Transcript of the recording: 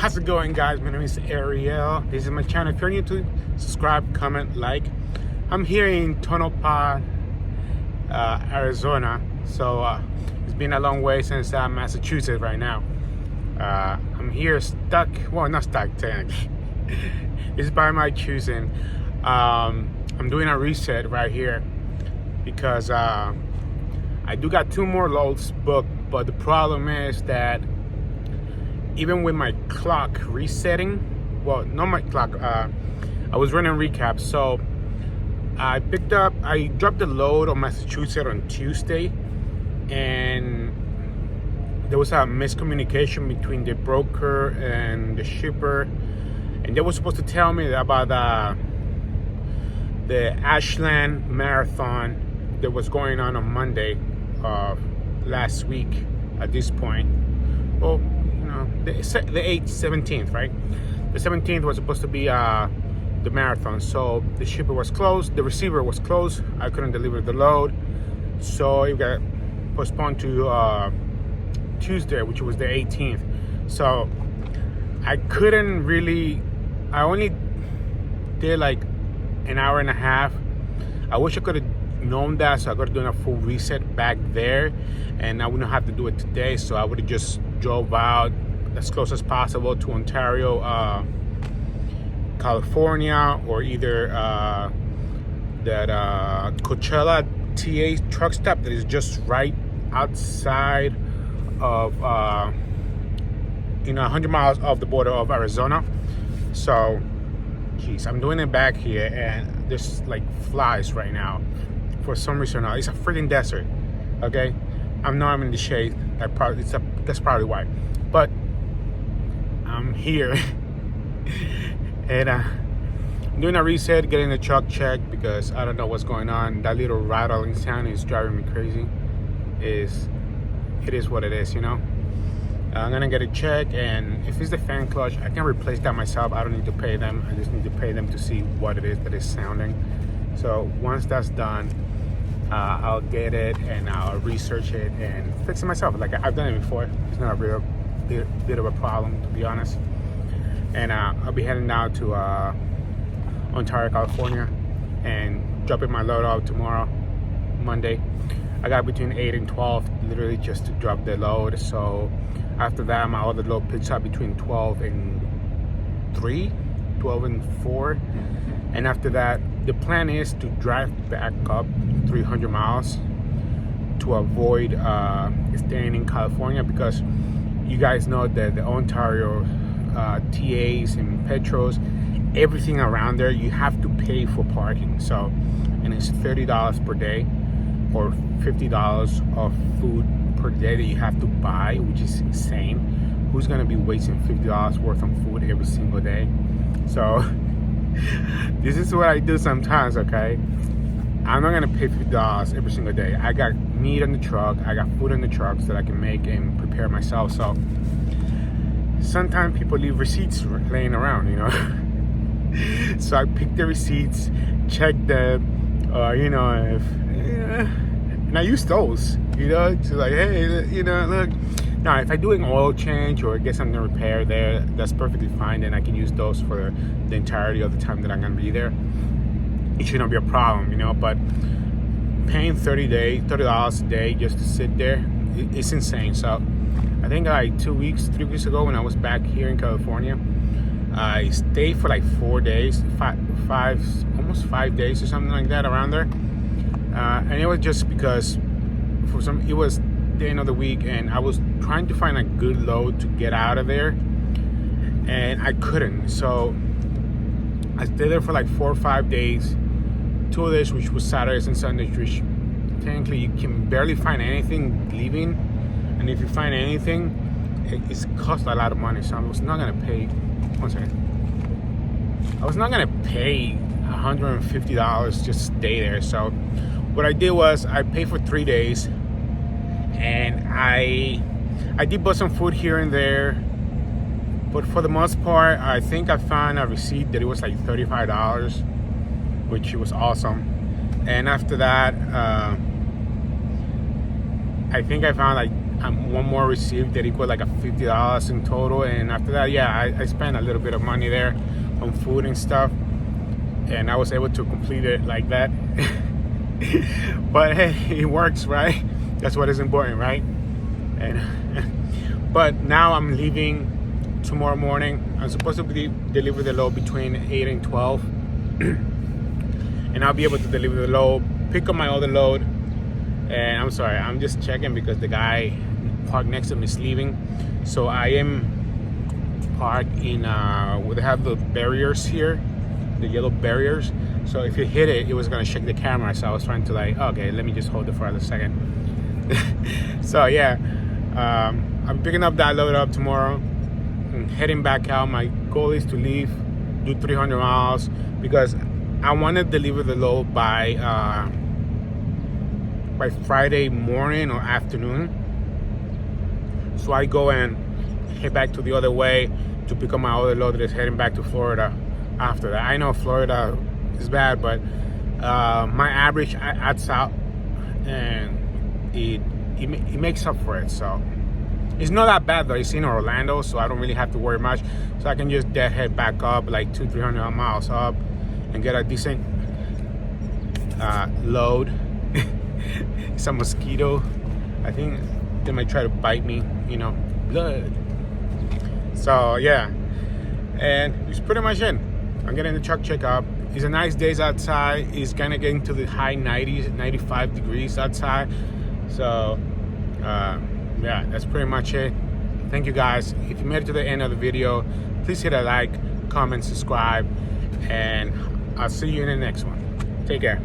How's it going, guys? My name is Ariel. This is my channel. If you're new to it, subscribe, comment, like. I'm here in Tonopah, Arizona. So it's been a long way since Massachusetts right now. I'm here stuck. Well, not stuck technically. It's by my choosing. I'm doing a reset right here because I do got 2 more loads booked, but the problem is that even with my clock resetting, well, not my clock, I was running recap. So I dropped the load on Massachusetts on Tuesday, and there was a miscommunication between the broker and the shipper, and they were supposed to tell me about the Ashland Marathon that was going on Monday last week at this point. Well, you know, the 17th, right? The 17th was supposed to be the marathon. So the shipper was closed, the receiver was closed. I couldn't deliver the load, so it got postponed to Tuesday, which was the 18th. So I couldn't really. I only did like an hour and a half. I wish I could have known that, so I could have done a full reset back there, and I wouldn't have to do it today. So I would have just drove out as close as possible to Ontario, California, or either that Coachella TA truck stop that is just right outside of 100 miles off the border of Arizona. So geez, I'm doing it back here, and there's like flies right now for some reason. It's a freaking desert. Okay, I'm in the shade. That's probably why. But I'm here, and I'm doing a reset, getting the truck checked because I don't know what's going on. That little rattling sound is driving me crazy. It is what it is, you know. I'm gonna get it checked, and if it's the fan clutch, I can replace that myself. I don't need to pay them. I just need to pay them to see what it is that is sounding. So once that's done, I'll get it and I'll research it and fix it myself. Like I've done it before. It's not a real bit of a problem, to be honest. And I'll be heading down to Ontario, California, and dropping my load off tomorrow, Monday. I got between 8 and 12 literally just to drop the load. So after that, my other load picks up between 12 and 3, 12 and 4. And after that, the plan is to drive back up 300 miles to avoid staying in California, because you guys know that the Ontario TAs and Petros, everything around there, you have to pay for parking. So, and it's $30 per day or $50 of food per day that you have to buy, which is insane. Who's gonna be wasting $50 worth of food every single day? So this is what I do sometimes, okay? I'm not gonna pay $50 every single day. I got meat in the truck, I got food in the truck that I can make and prepare myself. So sometimes people leave receipts laying around, you know. So I pick the receipts, check them, you know, and I use those, you know, to like, hey, you know, look. Now, if I do an oil change or get something repaired there, that's perfectly fine. Then I can use those for the entirety of the time that I'm gonna be there. It shouldn't be a problem, you know. But paying $30 a day just to sit there, it's insane. So I think like 3 weeks ago, when I was back here in California, I stayed for like 4 days, almost 5 days or something like that, around there. And it was just because it was the end of the week, and I was trying to find a good load to get out of there, and I couldn't. So I stayed there for like 4 or 5 days, 2 days, which was Saturdays and Sundays, which technically you can barely find anything leaving, and if you find anything, it's cost a lot of money. So I was not gonna pay. One second. I was not gonna pay $150 just to stay there. So what I did was I paid for 3 days, and I did buy some food here and there, but for the most part, I think I found a receipt that it was like $35, which was awesome. And after that, I think I found like one more receipt that equal like a $50 in total, and after that, yeah, I spent a little bit of money there on food and stuff, and I was able to complete it like that. But hey, it works, right? That's what is important, right? And but now I'm leaving tomorrow morning. I'm supposed to deliver the load between 8 and 12, and I'll be able to deliver the load, pick up my other load. And I'm sorry, I'm just checking because the guy parked next to me is leaving. So I am parked in where they have the barriers here, the yellow barriers. So if you hit it, it was gonna shake the camera. So I was trying to like, okay, let me just hold it for a second. So yeah, I'm picking up that load up tomorrow and heading back out. My goal is to leave, do 300 miles because I want to deliver the load by Friday morning or afternoon. So I go and head back to the other way to pick up my other load that is heading back to Florida after that. I know Florida is bad, but my average adds out and it makes up for it. So it's not that bad though. It's in Orlando, so I don't really have to worry much. So I can just head back up like 200-300 miles up and get a decent load. It's a mosquito. I think they might try to bite me, you know, blood. So yeah, and it's pretty much it. I'm getting the truck checked up. It's a nice day outside. It's kind of getting to the high 90s, 95 degrees outside. So yeah, that's pretty much it. Thank you guys. If you made it to the end of the video, please hit a like, comment, subscribe, and I'll see you in the next one. Take care.